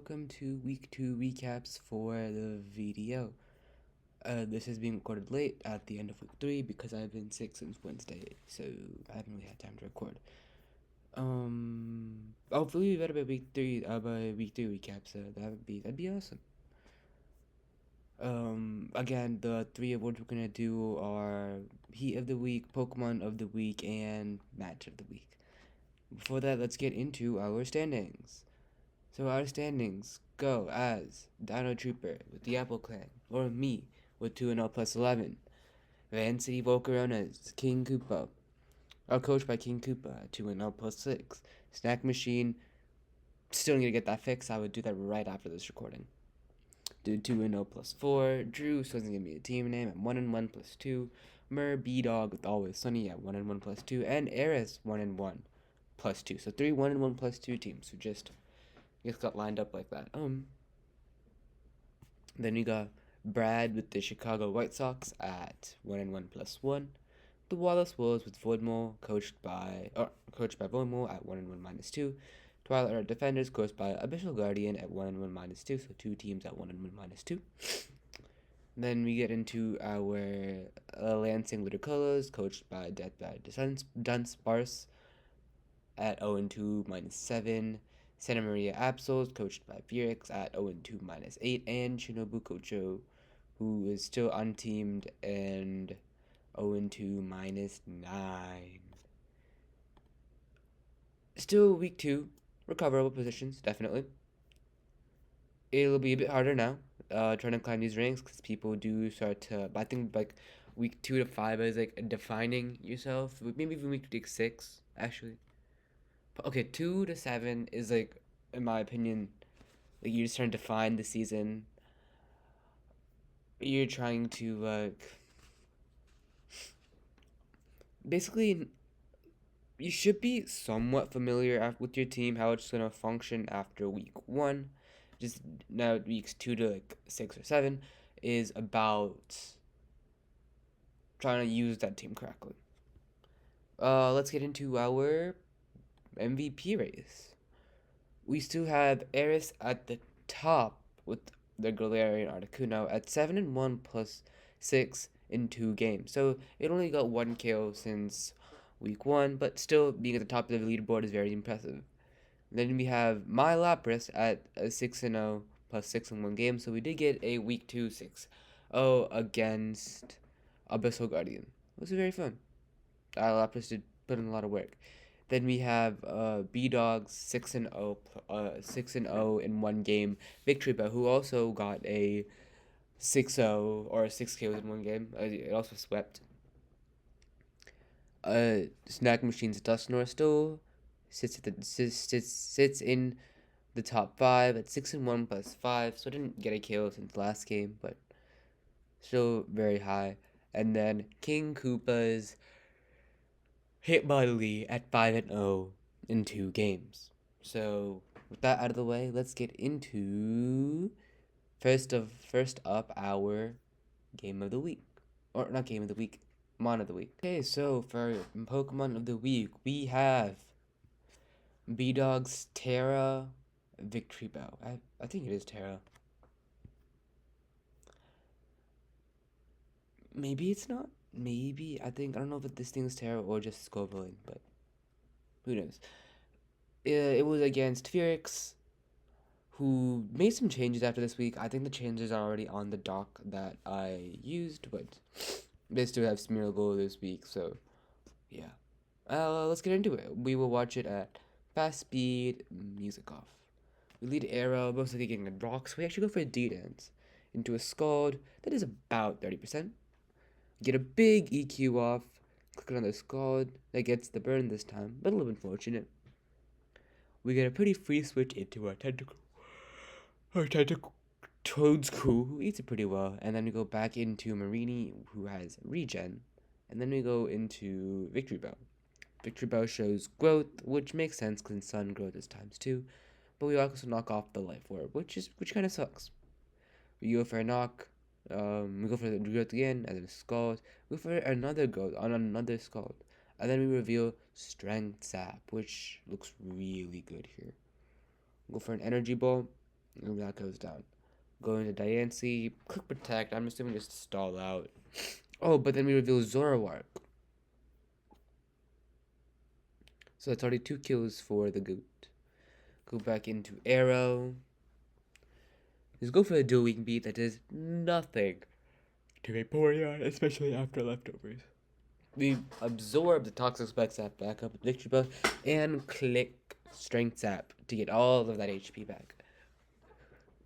welcome to week 2 recaps for the VDL. This is being recorded late at the end of week 3 because I've been sick since Wednesday, so I haven't really had time to record. Hopefully we've had by week 3 recaps, that'd be awesome. Again, the 3 awards we're gonna do are Heat of the Week, Pokemon of the Week, and Match of the Week. Before that, let's get into our standings. So our standings go as Dino Trooper with the Apple Clan, or me with 2-0 plus 11. Van City Volcarona's King Koopa, are coached by King Koopa at 2-0 plus 6. Snack Machine, still need to get that fixed. I would do that right after this recording. Do 2-0 plus 4. Drew still doesn't give me a team name at 1-1 plus 2. B-Dog with Always Sunny at 1-1 plus 2. And Eris 1-1 plus 2. So 3 1-1 plus 2 teams who just got lined up like that. Then we got Brad with the Chicago White Sox at 1-1 plus 1. The Wallace Wolves with Voidmore, coached by Voidmore at 1-1 minus 2. Twilight Earth Defenders, coached by Abyssal Guardian at 1-1 minus 2. So 2 teams at 1-1 minus 2. Then we get into our Lansing Ludicolo, coached by Death by Dunce Bars at 0-2 minus 7. Santa Maria Absols, coached by Felix at 0-2 minus 8. And Shinobu Kocho, who is still unteamed and 0-2 minus 9. Still week 2, recoverable positions, definitely. It'll be a bit harder now, trying to climb these ranks, because people do start to, I think like week 2 to 5 is like defining yourself, maybe even week 6, actually. Okay, 2 to 7 is like, in my opinion, like you're just trying to define the season. You're trying to like basically you should be somewhat familiar with your team, how it's gonna function after week 1. Just now weeks 2 to like 6 or 7 is about trying to use that team correctly. Let's get into our MVP race. We still have Eris at the top with the Galarian Articuno at 7-1 plus 6 in 2 games. So it only got 1 kill since week 1, but still being at the top of the leaderboard is very impressive. Then we have my Lapras at 6-0 plus 6 in 1 game. So we did get a week 2 6-0 against Abyssal Guardian. It was very fun. Lapras did put in a lot of work. Then we have B-Dog's 6-0 in 1 game victory, but who also got a 6-0 or 6 kills in 1 game. It also swept. Snack Machine's Dusknoir still sits in the top 5 at 6-1 plus 5. So I didn't get a kill since last game, but still very high. And then King Koopa's hit by Lee at 5-0 in 2 games. So with that out of the way, let's get into first up our game of the week, or not game of the week, Mon of the week. Okay, so for Pokemon of the week, we have B-Dog's Terra Victory Bell. I think it is Terra. Maybe it's not. Maybe. I don't know if this thing's Terra or just Scoveling, but who knows. It was against Felix, who made some changes after this week. I think the changes are already on the doc that I used, but they still have Smeargle this week, so yeah. Let's get into it. We will watch it at fast speed, music off. We lead Arrow, most likely getting a rock, so we actually go for a D-Dance into a Scald that is about 30%. Get a big EQ off, click another Scald that gets the burn this time, but a little unfortunate. We get a pretty free switch into our Tentacle. Our Tentacle Toadstool, who eats it pretty well, and then we go back into Marini, who has regen, and then we go into Victory Bell. Victory Bell shows growth, which makes sense because Sun growth is ×2, but we also knock off the Life Orb, which kind of sucks. We go for a knock, we go for the growth again, and then Scald. We go for another growth on another Scald, and then we reveal Strength Sap, which looks really good here. Go for an Energy Ball. And that goes down. Go into Diancie, click protect. I'm assuming just stall out. Oh, but then we reveal Zoroark. So that's already 2 kills for the Goot. Go back into Arrow. Just go for a dual weak beat that does nothing to Vaporeon, especially after leftovers. We absorb the Toxic Spike Sap back up with Victory Buff and click Strength Sap to get all of that HP back.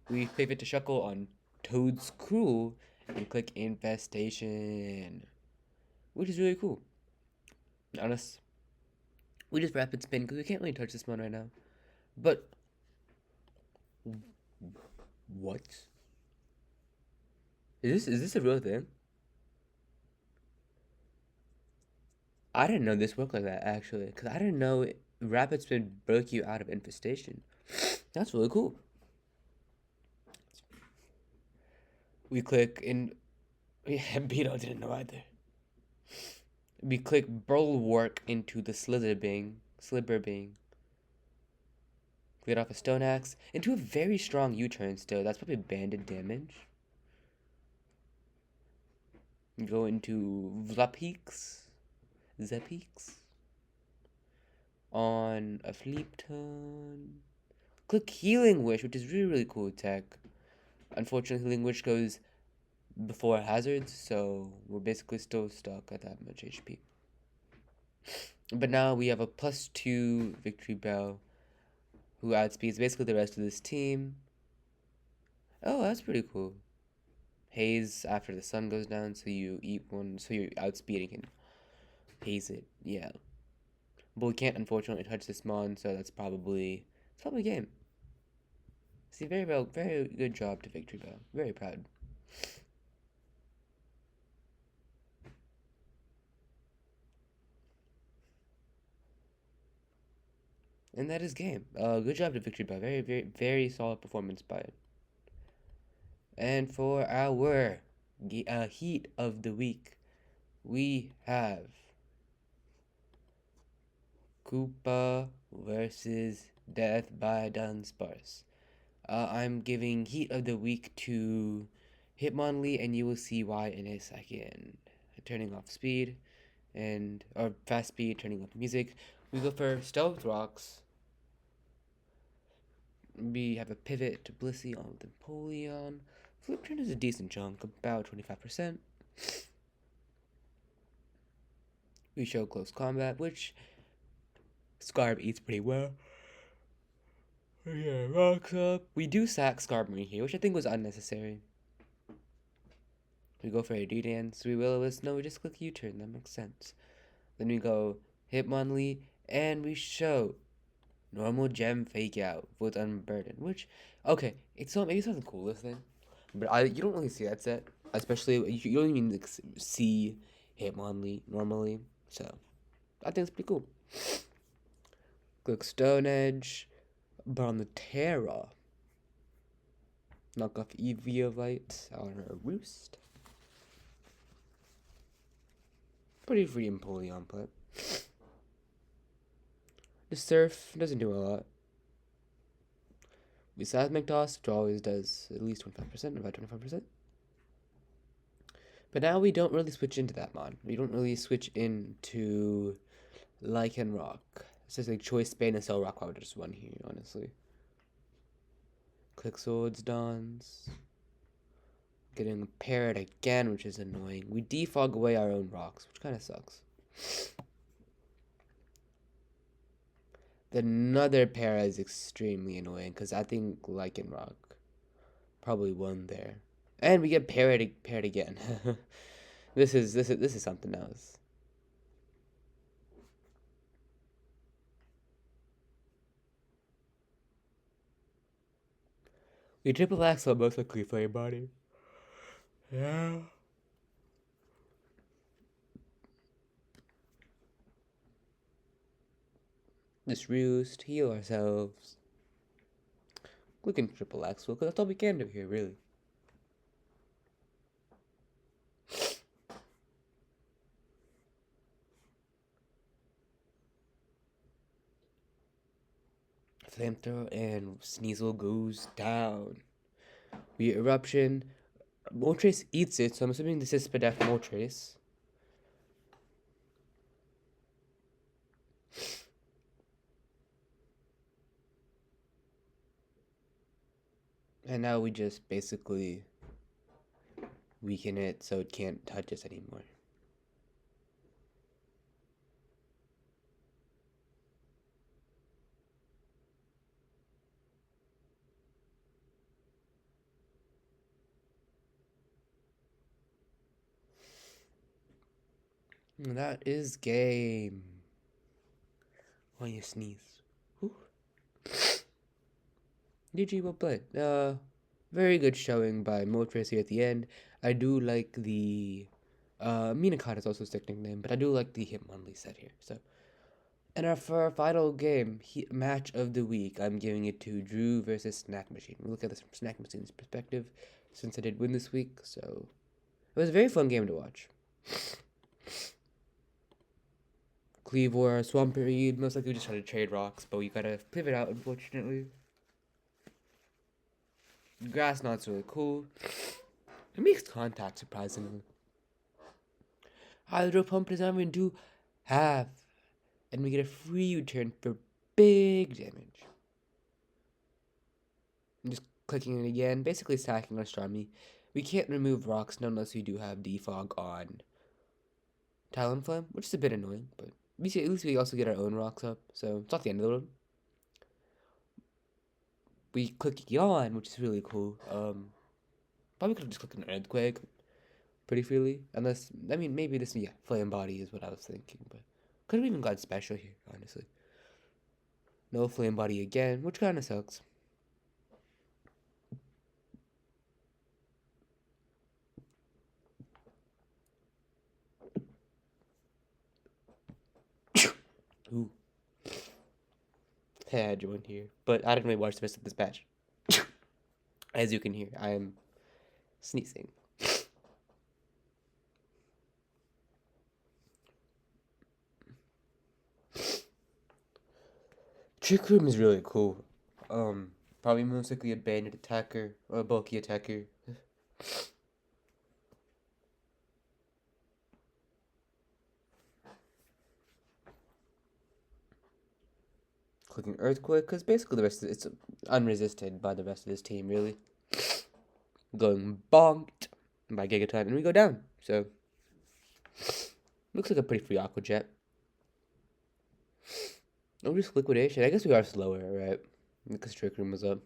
We pivot to Shuckle on Toad's Cruel and click Infestation, which is really cool. Honest, we just rapid spin because we can't really touch this one right now. But what? Is this a real thing? I didn't know this worked like that actually, because I didn't know rapid spin broke you out of infestation. That's really cool. We click in. Yeah, Beetle didn't know either. We click Bulwark into the Slibber Get off a Stone Axe into a very strong U-turn still. That's probably banded damage. Go into Zepix on a Fleepton. Click Healing Wish, which is really cool tech. Unfortunately, Healing Wish goes before hazards, so we're basically still stuck at that much HP. But now we have a +2 Victory Bell who outspeeds basically the rest of this team. Oh, that's pretty cool. Haze after the sun goes down, so you eat one, so you're outspeeding him. Haze it, yeah. But we can't unfortunately touch this mon, so it's probably game. See, very good job to Victory Bell. Very proud. And that is game. Good job to Victory Bell. Very solid performance by it. And for our heat of the week, we have Koopa versus Death by Dunsparce. I'm giving heat of the week to Hitmonlee, and you will see why in a second. Turning off speed or fast speed, turning off music. We go for Stealth Rocks. We have a pivot to Blissey on with Empoleon. Flip turn is a decent chunk, about 25%. We show close combat, which Scarb eats pretty well. Yeah, rocks up. We do sack Skarmory here, which I think was unnecessary. We go for a D-Dance. We Will-O-Wisp. No, we just click U-turn. That makes sense. Then we go Hitmonlee, and we show normal gem fake out with Unburden, which, okay, maybe it's not the coolest thing, but you don't really see that set, especially, you don't even like, see Hitmonlee normally, so I think it's pretty cool. Click Stone Edge, but on the Terra, knock off Eviolite on her Roost. Pretty free Empoleon play. The Surf doesn't do a lot. Besides McDoss, which always does at least 25%, about 25%. But now we don't really switch into that mod. We don't really switch into Lycanroc. It's just like Choice Bane and Cell Rock would just won here, honestly. Click Swords Dons. Getting Parrot again, which is annoying. We defog away our own rocks, which kind of sucks. Another Para is extremely annoying because I think Lycanroc probably won there. And we get Parrot again. This is something else. We triple axle most likely Flame Body. Yeah. Just roost, heal ourselves. We can triple axle because that's all we can do here, really. Flamethrower and Sneasel goes down. We eruption. Moltres eats it, so I'm assuming this is Spadef Moltres. And now we just basically weaken it so it can't touch us anymore. And that is game. Why you sneeze? Whew. GG, well played. Very good showing by Moltres here at the end. I do like the Minakata is also a stick nickname, but I do like the Hitmonlee set here. So, and for our final game, match of the week, I'm giving it to Drew versus Snack Machine. We'll look at this from Snack Machine's perspective, since I did win this week. So, it was a very fun game to watch. Cleavor, Swampert, most likely just try to trade rocks, but we gotta pivot out, unfortunately. Grass knot's really cool. It makes contact, surprisingly. Hydro Pump does not even do half. And we get a free U-turn for big damage. I'm just clicking it again, basically stacking our Starmie. We can't remove rocks unless we do have Defog on Talonflame, which is a bit annoying, but at least we also get our own rocks up, so it's not the end of the world. We click Yawn, which is really cool. Probably could have just clicked an Earthquake pretty freely, unless, I mean, maybe this, yeah, Flame Body is what I was thinking, but could have even got special here, honestly. No Flame Body again, which kind of sucks. Ooh. I had one here, but I didn't really watch the rest of this patch. As you can hear, I am sneezing. Trick Room is really cool. Probably most likely a banded attacker or a bulky attacker. Clicking Earthquake, because basically the rest of it's unresisted by the rest of this team, really. Going bonked by Gigaton, and we go down. So, looks like a pretty free Aqua Jet. Oh, just Liquidation. I guess we are slower, right? Because Trick Room was up.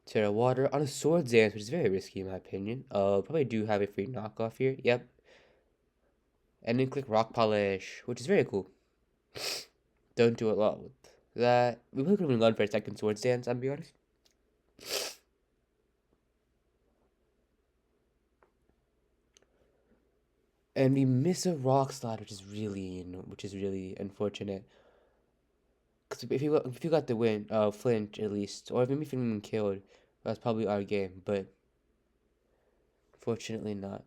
Terra Water on a Swords Dance, which is very risky in my opinion. Probably do have a free knockoff here. Yep. And then click Rock Polish, which is very cool. Don't do a lot with that. We probably could have gone for a second Swords Dance, I'll be honest. And we miss a Rock Slide, which is really unfortunate. Because if you got the win, flinch at least, or maybe if you even killed, that's probably our game. But fortunately not.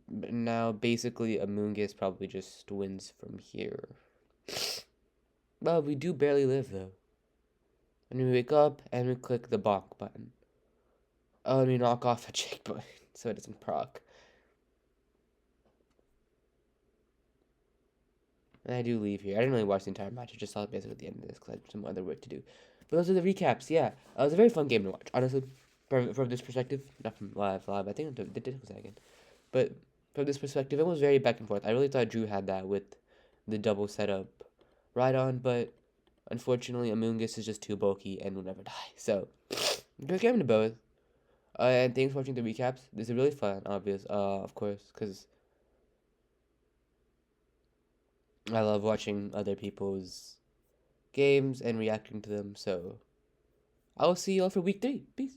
But now basically Amoonguss probably just wins from here. Well, we do barely live though. And we wake up and we click the bonk button. Oh, and we knock off a Jake button so it doesn't proc. And I do leave here. I didn't really watch the entire match. I just saw it basically at the end of this because I had some other work to do. But those are the recaps. Yeah, it was a very fun game to watch. Honestly, from this perspective, not from live. I think it did a second. But from this perspective, it was very back and forth. I really thought Drew had that with the double setup right on, but unfortunately, Amoonguss is just too bulky and will never die. So, good game to both. And thanks for watching the recaps. This is really fun, of course, because I love watching other people's games and reacting to them. So, I will see you all for week 3. Peace.